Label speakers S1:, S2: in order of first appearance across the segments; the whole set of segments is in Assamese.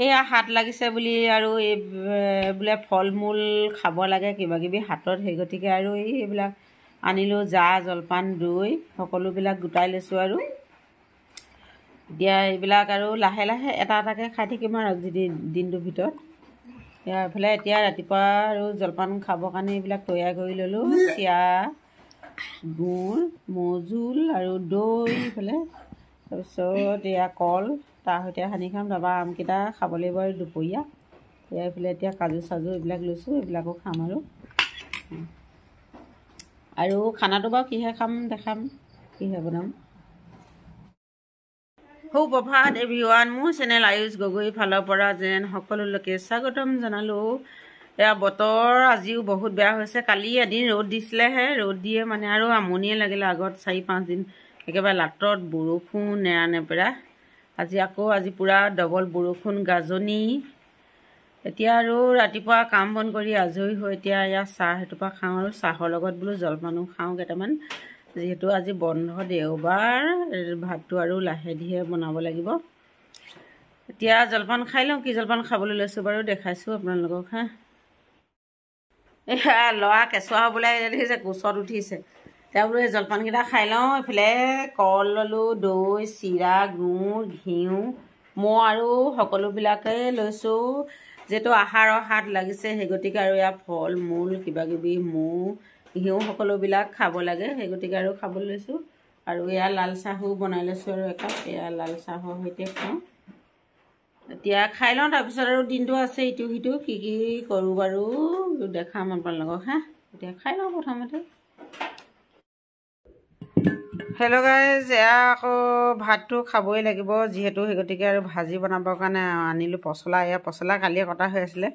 S1: এয়া হাত লাগিছে বুলি আৰু এই বোলে ফল মূল খাব লাগে কিবা কিবি হাতত, সেই গতিকে আৰু এইবিলাক আনিলোঁ। জা জলপান দৈ সকলোবিলাক গোটাই লৈছোঁ আৰু এতিয়া এইবিলাক আৰু লাহে লাহে এটা এটাকৈ খাই থাকিম আৰু দিনটোৰ ভিতৰত। এইফালে এতিয়া ৰাতিপুৱা আৰু জলপান খাবৰ কাৰণে এইবিলাক তৈয়াৰ কৰি ল'লোঁ। চিৰা, গুড়, মৌজোল আৰু দৈ এইফালে, তাৰপিছত এয়া কল তাৰ সৈতে সানি খাম। তাৰপৰা আমকেইটা খাব লাগিব আৰু দুপৰীয়া। এইফালে এতিয়া কাজু চাজু এইবিলাক লৈছোঁ, এইবিলাকো খাম আৰু খানাটো বাৰু কিহে খাম দেখাম, কিহে বনাম। সুপ্ৰভাত এভৰিৱান, মোৰ চেনেল আয়ুষ গগৈ ফালৰ পৰা যেন সকলোলৈকে স্বাগতম জনালোঁ। এয়া বতৰ আজিও বহুত বেয়া হৈছে। কালি এদিন ৰ'দ দিছিলেহে, ৰ'দ দিয়ে মানে আৰু আমনিয়ে লাগিলে। আগত 4-5 দিন একেবাৰে লাটত বৰষুণ নেৰানেপেৰা। আজি পূৰা ডবল বৰষুণ গাজনি। এতিয়া আৰু ৰাতিপুৱা কাম বন কৰি আজৰি হৈ এতিয়া এয়া চাহ এটোপা খাওঁ আৰু চাহৰ লগত বোলো জলপানো খাওঁ কেইটামান, যিহেতু আজি বন্ধ দেওবাৰ। ভাতটো আৰু লাহে ধীৰে বনাব লাগিব। এতিয়া জলপান খাই লওঁ। কি জলপান খাবলৈ লৈছোঁ বাৰু দেখাইছোঁ আপোনালোকক হা। এয়া ল'ৰা কেঁচুৱা হ'বলৈ দেখিছে, কোচত উঠিছে। এতিয়া বোলো এই জলপানকেইটা খাই লওঁ। এইফালে কল ল'লোঁ, দৈ, চিৰা, গুড়, ঘিউ, মৌ আৰু সকলোবিলাকেই লৈছোঁ। যিহেতু আহাৰৰ হাত লাগিছে, সেই গতিকে আৰু এয়া ফল মূল কিবাকিবি মৌ, ঘিউ সকলোবিলাক খাব লাগে, সেই গতিকে আৰু খাবলৈ লৈছোঁ। আৰু এয়া লাল চাহো বনাই লৈছোঁ আৰু একাপ, এয়া লাল চাহৰ সৈতে খাওঁ। এতিয়া খাই লওঁ, তাৰপিছত আৰু দিনটো আছে ইটো সিটো কি কি কৰোঁ বাৰু দেখাম আপোনালোকক হা। এতিয়া খাই লওঁ প্ৰথমতে। হেল্ল' গাইজ, এয়া আকৌ ভাতটো খাবই লাগিব যিহেতু, সেই গতিকে আৰু ভাজি বনাবৰ কাৰণে আনিলোঁ পচলা। এয়া পচলা কালিয়ে কটা হৈ আছিলে।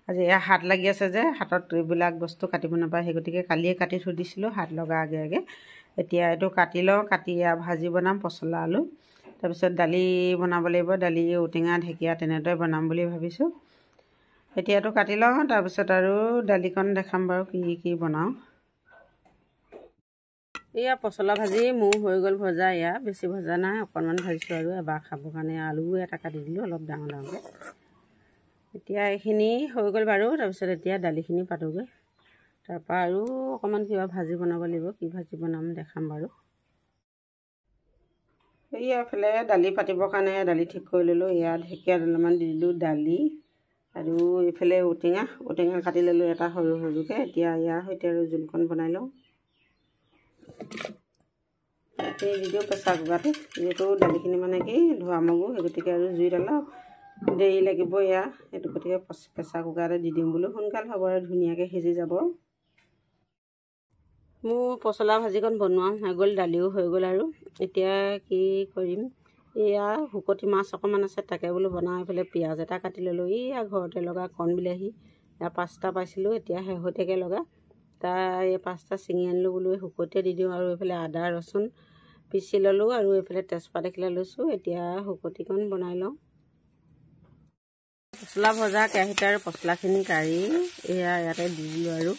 S1: আজি এয়া হাত লাগি আছে যে, হাতত এইবিলাক বস্তু কাটিব নাপায়, সেই গতিকে কালিয়ে কাটি থৈ দিছিলোঁ হাত লগা আগে আগে। এতিয়া এইটো কাটি লওঁ, কাটি এয়া ভাজি বনাম পচলা আলু। তাৰপিছত দালি বনাব লাগিব, দালি ঔটেঙা ঢেকীয়া তেনেদৰে বনাম বুলি ভাবিছোঁ। এতিয়াতো কাটি লওঁ, তাৰপিছত আৰু দালিকণ দেখাম বাৰু কি কি বনাওঁ। এয়া পচলা ভাজি মোৰ হৈ গ'ল ভজা। এয়া বেছি ভজা নাই, অকণমান ভাজিছোঁ আৰু এবাৰ খাবৰ কাৰণে। আলু এটা কাটি দিলোঁ অলপ ডাঙৰ ডাঙৰকৈ। এতিয়া এইখিনি হৈ গ'ল বাৰু। তাৰপিছত এতিয়া দালিখিনি পাতোগৈ, তাৰপৰা আৰু অকণমান কিবা ভাজি বনাব লাগিব। কি ভাজি বনাম দেখাম বাৰু। এয়া এইফালে দালি পাতিবৰ কাৰণে দালি ঠিক কৰি ল'লোঁ। এয়া ঢেকীয়া অলপমান দি দিলোঁ, দালি আৰু এইফালে ঔটেঙা কাটি ল'লোঁ এটা সৰু সৰুকৈ। এতিয়া ইয়াৰ সৈতে আৰু জোলকণ বনাই লওঁ। দি দিওঁ প্ৰেছাৰ কুকাৰটো, যিহেতু দালিখিনি মানে কি ধোৱা মগু, সেই গতিকে আৰু জুইত অলপ দেৰি লাগিব। এয়া সেইটো গতিকে প্ৰেছাৰ কুকাৰতে দি দিম বোলো, সোনকাল হ'ব আৰু ধুনীয়াকৈ সিজি যাব। মোৰ পচলা ভাজিকণ বনোৱা হৈ গ'ল, দালিও হৈ গ'ল। আৰু এতিয়া কি কৰিম, এয়া শুকতি মাছ অকণমান আছে, তাকে বোলো বনাওঁ। এইফালে পিঁয়াজ এটা কাটি ল'লোঁ, এয়া ঘৰতে লগা কণ বিলাহী এয়া 5টা পাইছিলোঁ, এতিয়া শেহতীয়াকৈ লগা এই 5টা ছিঙি আনিলোঁ বোলো শুকতিয়ে দি দিওঁ। আৰু এইফালে আদা ৰচুন পিচি ল'লোঁ আৰু এইফালে তেজপাত এখিলা লৈছোঁ। এতিয়া শুকতিকণ বনাই লওঁ। পচলা ভজা কেৰাহীতে আৰু পচলাখিনি কাঢ়ি এয়া ইয়াতে দি দিলোঁ আৰু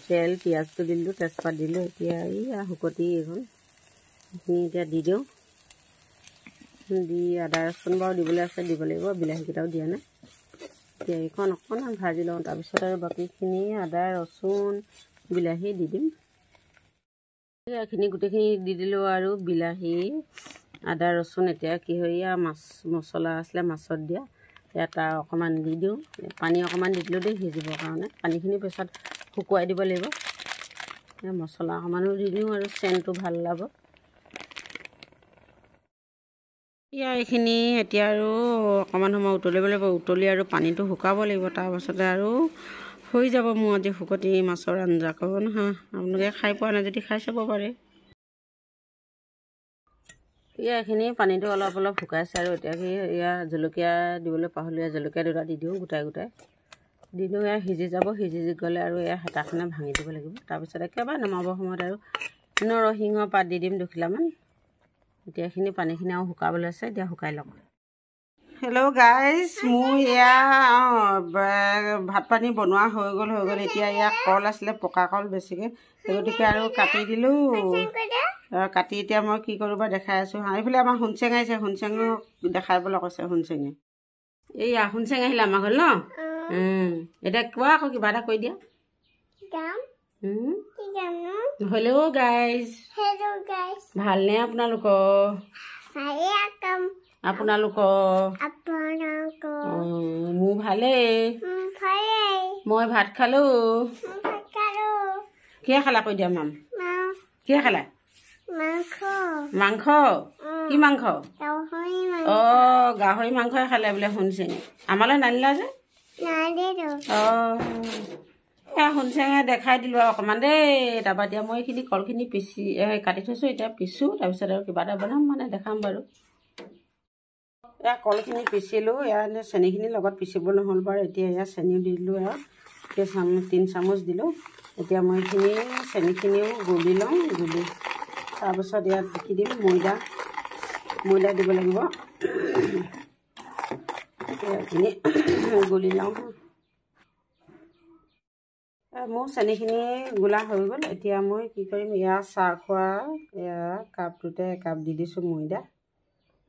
S1: তেল পিঁয়াজটো দি দিলোঁ, তেজপাত দিলোঁ। এতিয়া এইয়া শুকতি এইখন এইখিনি এতিয়া দি দিওঁ। দি আদা ৰচুন বাৰু দিবলৈ আছে, দিব লাগিব, বিলাহীকেইটাও দিয়া নাই। এতিয়া এইখন অকণমান ভাজি লওঁ, তাৰপিছত আৰু বাকীখিনি আদা ৰচুন বিলাহী দি দিম। এইখিনি গোটেইখিনি দি দিলোঁ আৰু বিলাহী আদা ৰচুন। এতিয়া কি হয়, মাছ মছলা আছিলে মাছত দিয়া, ইয়াত তাৰ অকণমান দি দিওঁ। পানী অকণমান দি দিলোঁ দেই সিজিবৰ কাৰণে, পানীখিনি পিছত শুকুৱাই দিব লাগিব। মছলা অকণমানো দি দিওঁ আৰু চেণ্টটো ভাল ওলাব। এইখিনি এতিয়া আৰু অকণমান সময় উতলিব লাগিব, উতলি আৰু পানীটো শুকাব লাগিব। তাৰপাছতে আৰু হৈ যাব মোৰ আজি শুকতি মাছৰ আঞ্জাকণ হা। আপোনালোকে খাই পোৱা নাই যদি খাই চাব পাৰে। এইখিনি পানীটো অলপ অলপ শুকাইছে আৰু এতিয়া কি জলকীয়া দিবলৈ পাহৰিলোঁ, জলকীয়া দুটা দি দিওঁ গোটাই গোটাই দি দিওঁ। সিজি যাব, সিজি গ'লে আৰু হেতাখনে ভাঙি দিব লাগিব। তাৰপিছত একেবাৰে নমাবৰ সময়ত আৰু নৰসিংহ পাত দি দিম 2 খিলামান। এতিয়া এইখিনি পানীখিনি আৰু শুকাবলৈ আছে, এতিয়া শুকাই লওক। হেল্ল' গাইজ, মোৰ ভাত পানী বনোৱা হৈ গ'ল। এতিয়া কল আছিলে, পকা কল বেছিকৈ, সেই গতিকে আৰু কাটি দিলোঁ। কাটি এতিয়া মই কি কৰোঁ বা দেখাই আছোঁ হা। এইফালে আমাৰ হুনচেং আহিছে, হুনচেঙো দেখাবলৈ কৈছে হুনচেঙে। এই আহুন চেং আহিলে আমাৰ ঘৰ ন এতিয়া কোৱা আকৌ কিবা এটা কৈ দিয়া হেল্ল' গাইজ ভালনে আপোনালোকৰ মোৰ ভালেই মই ভাত খালো কিয় খালা কৈ দিয়া মাম কিয় খালা মাংস কি মাংস গাহৰি মাংসই খালে বোলে শুনচেঙে আমালৈ নানিলা যে শুনচেঙে দেখাই দিলোঁ আৰু অকণমান দেই তাৰপৰা এতিয়া মই এইখিনি কলখিনি পিচি কাটি থৈছোঁ এতিয়া পিছোঁ তাৰপিছত আৰু কিবা এটা বনাম মানে দেখাম বাৰু কলখিনি পিচিলোঁ চেনিখিনিৰ লগত পিচিব নহ'ল বাৰু এতিয়া চেনিও দি দিলোঁ আৰু 3 চামুচ দিলোঁ এতিয়া মই এইখিনি চেনিখিনিও গুলি লওঁ গুলি তাৰপিছত ইয়াত কি দিম ময়দা দিব লাগিব এইখিনি গুলি লওঁ মোৰ চেনিখিনি গোলা হৈ গ'ল এতিয়া মই কি কৰিম চাহ খোৱা কাপটোতে একাপ দি দিছোঁ ময়দা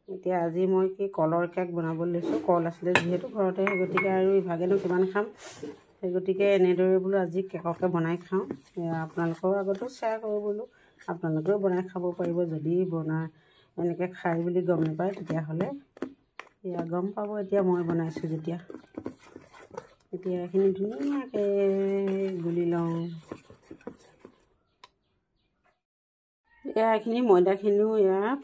S1: এতিয়া আজি মই কি কলৰ কেক বনাবলৈ লৈছোঁ কল আছিলে যিহেতু ঘৰতে সেই গতিকে আৰু ইভাগেনো কিমান খাম সেই গতিকে এনেদৰে বোলো আজি কেককে বনাই খাওঁ আপোনালোকৰ আগতো শ্বেয়াৰ কৰোঁ বোলো আপোনালোকেও বনাই খাব পাৰিব যদি এনেকৈ খাই বুলি গম নাপায় তেতিয়াহ'লে গম পাব এতিয়া মই বনাইছোঁ যেতিয়া এতিয়া এইখিনি ধুনীয়াকৈ গুলি লওঁ এইখিনি ময়দাখিনিও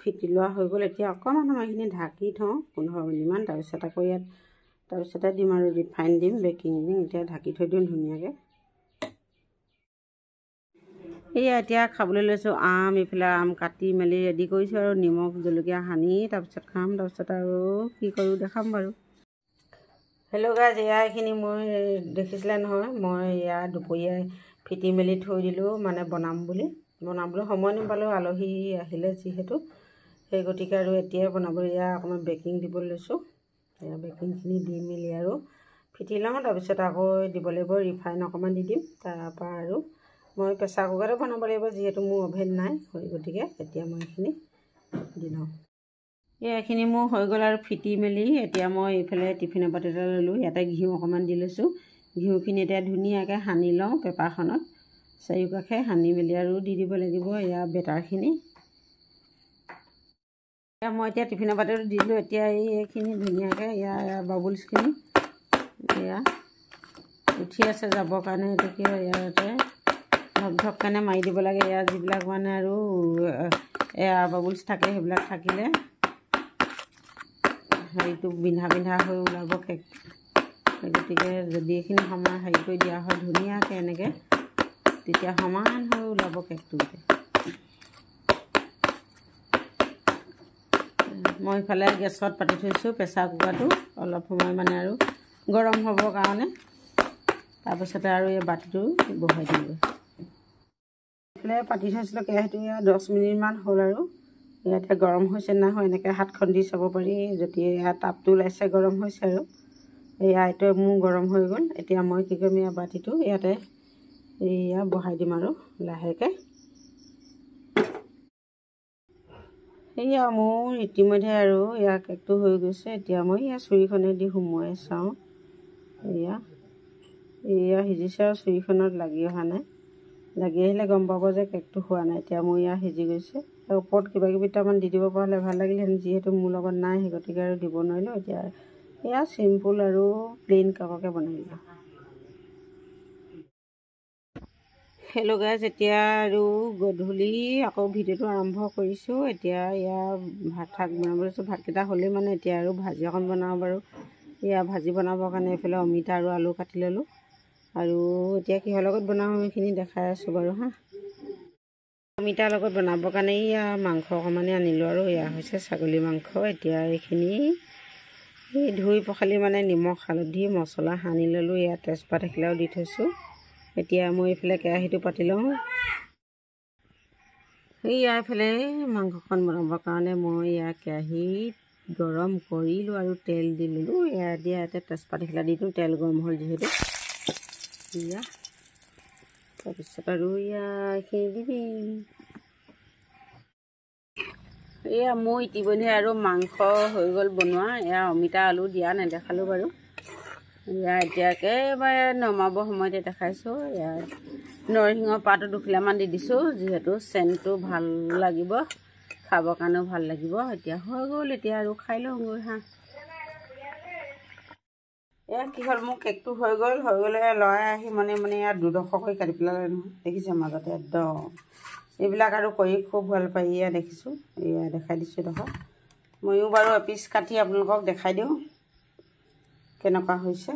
S1: ফিটি লোৱা হৈ গ'ল এতিয়া অকণমান সময়খিনি ঢাকি থওঁ 15 মিনিটমান তাৰপিছত আকৌ তাৰপিছতে দিম আৰু ৰিফাইন দিম বেকিং দিম এতিয়া ঢাকি থৈ দিওঁ ধুনীয়াকৈ এতিয়া খাবলৈ লৈছোঁ এইফালে আম কাটি মেলি ৰেডি কৰিছোঁ আৰু নিমখ জলকীয়া সানি তাৰপিছত খাম তাৰপিছত আৰু কি কৰোঁ দেখাম বাৰু হেল্ল' গাইজ এইখিনি মই দেখিছিলে নহয় মই দুপৰীয়া ফিটি মেলি থৈ দিলোঁ মানে বনাবলৈ সময় নাপালোঁ আলহী আহিলে যিহেতু সেই গতিকে আৰু এতিয়াই বনাবলৈ অকণমান বেকিং দিবলৈ লৈছোঁ বেকিংখিনি দি মেলি আৰু ফিটি লওঁ তাৰপিছত আকৌ দিব লাগিব ৰিফাইন অকণমান দি দিম তাৰপৰা আৰু মই প্ৰেছাৰ কুকাৰতে বনাব লাগিব যিহেতু মোৰ অভেন নাই সেই গতিকে এতিয়া মই এইখিনি দি লওঁ এইখিনি মোৰ হৈ গ'ল আৰু ফিটি মেলি এতিয়া মই এইফালে টিফিনৰ পাত এটা ল'লোঁ ইয়াতে ঘিউ অকণমান দি লৈছোঁ ঘিউখিনি এতিয়া ধুনীয়াকৈ সানি লওঁ পেপাৰখনত চাৰিওকাষে সানি মেলি আৰু দি দিব লাগিব বেটাৰখিনি মই এতিয়া টিফিনৰ পাতটো দিলোঁ এতিয়া এইখিনি ধুনীয়াকৈ বাবুলছখিনি উঠি আছে যাবৰ কাৰণে এইটোকে ইয়াতে ধক কাৰণে মাৰি দিব লাগে যিবিলাক মানে আৰু বাবুলছ থাকে সেইবিলাক থাকিলে হেৰিটো বিন্ধা হৈ ওলাব কেক গতিকে যদি এইখিনি সমান হেৰি কৰি দিয়া হয় ধুনীয়াকৈ এনেকৈ তেতিয়া সমান হৈ ওলাব কেকটো মই ইফালে গেছত পাতি থৈছোঁ প্ৰেছাৰ কুকাৰটো অলপ সময় মানে আৰু গৰম হ'বৰ কাৰণে তাৰপিছতে আৰু এই বাতিটো বহাই দিলোঁ ইফালে পাতি থৈছিলোঁ কেৰাহীটো 10 মিনিটমান হ'ল আৰু ইয়াতে গৰম হৈছে না হয় এনেকৈ হাতখন দি চাব পাৰি যদি তাপটো ওলাইছে গৰম হৈছে আৰু এইটো মোৰ গৰম হৈ গ'ল এতিয়া মই কি কৰিম বাতিটো ইয়াতে বহাই দিম আৰু লাহেকৈ মোৰ ইতিমধ্যে আৰু কেকটো হৈ গৈছে এতিয়া মই চুৰিখনেদি সুমুৱাই চাওঁ সিজিছে আৰু চুৰিখনত লাগি অহা নাই লাগি আহিলে গম পাব যে কেকটো হোৱা নাই এতিয়া মোৰ সিজি গৈছে ওপৰত কিবা কিবি দুটামান দি দিব পৰা হ'লে ভাল লাগিলহেঁতেন যিহেতু মোৰ লগত নাই সেই গতিকে আৰু দিব নোৱাৰিলোঁ এতিয়া চিম্পুল আৰু প্লেইন কেককে বনাই হেল্ল' গাইজ এতিয়া আৰু গধূলি আকৌ ভিডিঅ'টো আৰম্ভ কৰিছোঁ এতিয়া ভাত বনাব লৈছোঁ ভাতকেইটা হ'লেই মানে এতিয়া আৰু ভাজি অকণ বনাওঁ বাৰু ভাজি বনাবৰ কাৰণে এইফালে অমিতা আৰু আলু কাটি ল'লোঁ আৰু এতিয়া কিহৰ লগত বনাওঁ সেইখিনি দেখাই আছোঁ বাৰু অমিতাৰ লগত বনাবৰ কাৰণে মাংস অকণমানে আনিলোঁ আৰু হৈছে ছাগলী মাংস এতিয়া এইখিনি ধুই পখালি মানে নিমখ হালধি মছলা সানি ল'লোঁ তেজপাত এখিলাও দি থৈছোঁ এতিয়া মই এইফালে কেৰাহীটো পাতি লওঁ এইফালে মাংসখন বনাবৰ কাৰণে মই কেৰাহীত গৰম কৰিলোঁ আৰু তেল দি ল'লোঁ ইয়াতে তেজপাত এখিলা দি দিওঁ তেল গৰম হ'ল যিহেতু তাৰপিছত আৰু এইখিনি দি দিম এয়া মোৰ ইতিমধ্যে আৰু মাংস হৈ গ'ল বনোৱা। এয়া অমিতা আলু দিয়া নেদেখালোঁ বাৰু। এয়া এতিয়া একেবাৰে নমাব সময়তে দেখাইছোঁ। এয়া নৰসিংহ পাতো দুখিলামান দি দিছোঁ, যিহেতু চেণ্টটো ভাল লাগিব, খাবৰ কাৰণেও ভাল লাগিব। এতিয়া হৈ গ'ল, এতিয়া আৰু খাই লওঁগৈ হা। এয়া কি হ'ল, মোৰ কেকটো হৈ গ'লে ল'ৰাই আহি মানে ইয়াত দুডোখৰ কৰি কাটি পেলালে নহয়, দেখিছে মাজতে একদম। এইবিলাক আৰু কৰি খুব ভাল পায়। এয়া দেখিছোঁ, এয়া দেখাই দিছোঁ দেখোন। ময়ো বাৰু এপিচ কাটি আপোনালোকক দেখাই দিওঁ কেনেকুৱা হৈছে।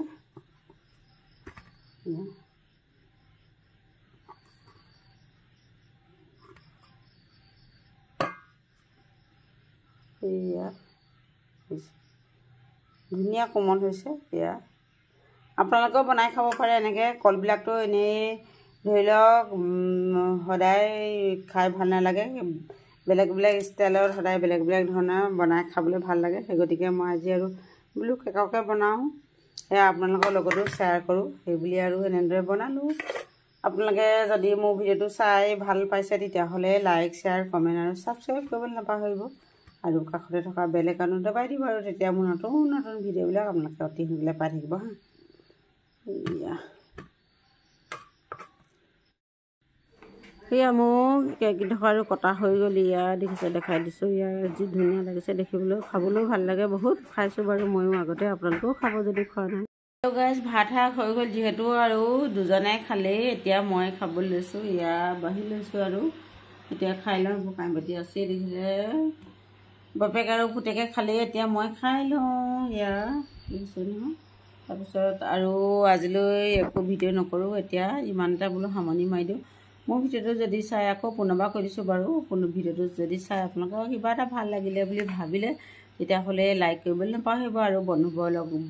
S1: এয়া ধুনীয়া কোমল হৈছে। এয়া আপোনালোকেও বনাই খাব পাৰে এনেকৈ। কলবিলাকতো এনেই ধৰি লওক সদায় খাই ভাল নালাগে, বেলেগ বেলেগ ষ্টাইলত সদায় বেলেগ বেলেগ ধৰণৰ বনাই খাবলৈ ভাল লাগে। সেই গতিকে মই আজি আৰু বোলো কেককে বনাওঁ, এয়া আপোনালোকৰ লগতো শ্বেয়াৰ কৰোঁ, সেইবুলি আৰু এনেদৰে বনালোঁ। আপোনালোকে যদি মোৰ ভিডিঅ'টো চাই ভাল পাইছে তেতিয়াহ'লে লাইক, শ্বেয়াৰ, কমেণ্ট আৰু ছাবস্ক্ৰাইব কৰিবলৈ নাপাহৰিব। আৰু কাষতে থকা বেল আইকনটো দবাই দিব, আৰু তেতিয়া মোৰ নতুন নতুন ভিডিঅ'বিলাক আপোনালোকে অতি সোনকালে পাই থাকিব হা। এয়া মোৰ কেকডোখৰ আৰু কটা হৈ গ'ল। এয়া দেখিছে, দেখাই দিছোঁ। ইয়াৰ যি ধুনীয়া লাগিছে দেখিবলৈ, খাবলৈও ভাল লাগে বহুত। খাইছোঁ বাৰু ময়ো আগতে, আপোনালোকেও খাব যদি খোৱা নাই। গাইজ ভাত শাক হৈ গ'ল যিহেতু, আৰু দুজনে খালেই, এতিয়া মই খাবলৈ লৈছোঁ। এয়া বাঢ়ি লৈছোঁ আৰু এতিয়া খাই লওঁ। শুকান বাতি আছে দেখিছে, বাপেক আৰু পুতেকে খালেই, এতিয়া মই খাই লওঁ। এয়া দেখিছে নহয়। তাৰপিছত আৰু আজিলৈ একো ভিডিঅ' নকৰোঁ, এতিয়া ইমানতে বোলো সামৰণি মাৰি দিওঁ। মোৰ ভিডিঅ'টো যদি চাই, আকৌ পুনৰবাৰ কৈ দিছোঁ বাৰু, ভিডিঅ'টো যদি চাই আপোনালোকৰ কিবা এটা ভাল লাগিলে বুলি ভাবিলে তেতিয়াহ'লে লাইক কৰিবলৈ নাপাহৰিব, আৰু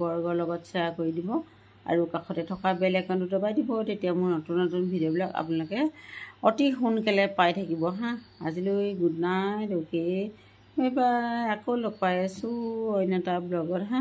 S1: বৰ্গৰ লগত শ্বেয়াৰ কৰি দিব, আৰু কাষতে থকা বেল আইকনটো দবাই দিব। তেতিয়া মোৰ নতুন নতুন ভিডিঅ'বিলাক আপোনালোকে অতি সোনকালে পাই থাকিব হা। আজিলৈ good night, okay, bye bye. আকৌ লগ পাই আছোঁ অন্য এটা ব্লগত হা।